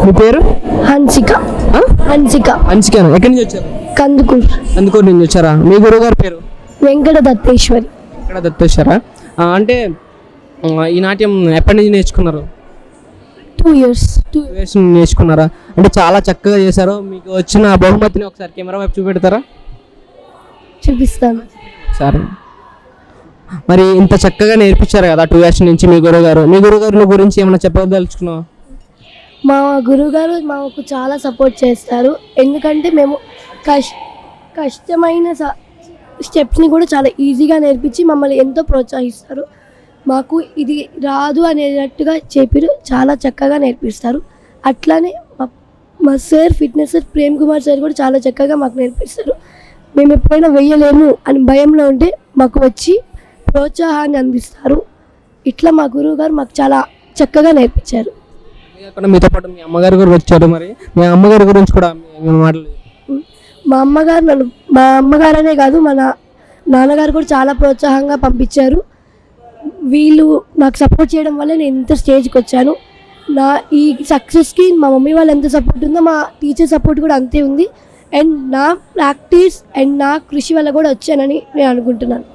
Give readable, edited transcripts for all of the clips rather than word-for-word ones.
మీ పేరు? హన్సిక. హన్సిక. హన్సికనా? ఎక్కడి నుంచి వచ్చారు? కందుకూరు. కందుకూరు నుంచి వచ్చారా? మీ గురువు గారి పేరు? వెంకట దత్తేశ్వరి. ఇక్కడ దత్తేశ్వరా? అంటే ఈ నాట్యం ఎప్పటి నుంచి నేర్చుకున్నారు? 2 years. 2 years నేర్చుకున్నారా? అంటే చాలా చక్కగా చేశారు. మీకు వచ్చిన బహుమతిని ఒకసారి కెమెరా వైపు చూపెడతారా? చూపిస్తాను సరే. మరి ఇంత చక్కగా నేర్పించారు కదా 2 years నుంచి మీ గురువుగారు. మీ గురువుగారి గురించి ఏమైనా చెప్పదలుచుకున్నావా? మా గురువుగారు మాకు చాలా సపోర్ట్ చేస్తారు. ఎందుకంటే మేము కష్టమైన స్టెప్స్ని కూడా చాలా ఈజీగా నేర్పించి మమ్మల్ని ఎంతో ప్రోత్సహిస్తారు. మాకు ఇది రాదు అనేటట్టుగా చెప్పారు, చాలా చక్కగా నేర్పిస్తారు. అట్లానే మా sir fitness sir Prem Kumar sir కూడా చాలా చక్కగా మాకు నేర్పిస్తారు. మేము ఎప్పుడైనా వేయలేము అని భయంలో ఉంటే మాకు వచ్చి ప్రోత్సాహాన్ని అందిస్తారు. ఇట్లా మా గురువు గారు మాకు చాలా చక్కగా నేర్పించారు. మీతో పాటు మీ అమ్మగారు కూడా వచ్చారు. మరి మీ అమ్మగారి గురించి కూడా మాట్లాడలేదు. మా అమ్మగారనే కాదు మా నాన్నగారు కూడా చాలా ప్రోత్సాహంగా పంపించారు. వీళ్ళు నాకు సపోర్ట్ చేయడం వల్ల నేను ఇంత స్టేజ్కి వచ్చాను. నా ఈ సక్సెస్కి మా మమ్మీ వాళ్ళు ఎంత సపోర్ట్ ఉందో మా టీచర్ సపోర్ట్ కూడా అంతే ఉంది. అండ్ నా ప్రాక్టీస్ అండ్ నా కృషి వల్ల కూడా వచ్చానని నేను అనుకుంటున్నాను.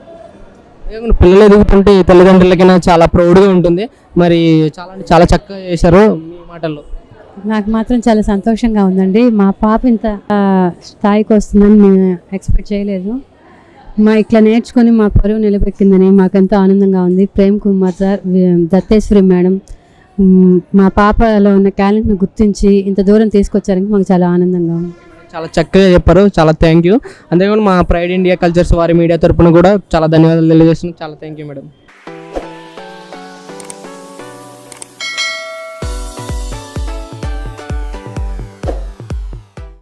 పిల్లలు ఎదుగుతుంటే తల్లిదండ్రులకైనా చాలా ప్రౌడ్గా ఉంటుంది. మరి చాలా చక్కగా చేశారు. మీ మాటల్లో నాకు మాత్రం చాలా సంతోషంగా ఉందండి. మా పాప ఇంత స్థాయికి వస్తుందని మేము ఎక్స్పెక్ట్ చేయలేదు. ఇట్లా నేర్చుకొని మా పరువు నిలబెక్కిందని మాకెంతో ఆనందంగా ఉంది. ప్రేమ్ కుమార్ సార్, దత్తేశ్వరి మేడం మా పాపలో ఉన్న టాలెంట్ని గుర్తించి ఇంత దూరం తీసుకొచ్చారని మాకు చాలా ఆనందంగా ఉంది. చాలా చక్కగా చెప్పారు. చాలా థ్యాంక్ యూ. అంతేకాకుండా మా ప్రైడ్ ఇండియా కల్చర్స్ వారి మీడియా తరపున కూడా చాలా ధన్యవాదాలు తెలియజేస్తున్నాను. చాలా థ్యాంక్ యూ మేడం.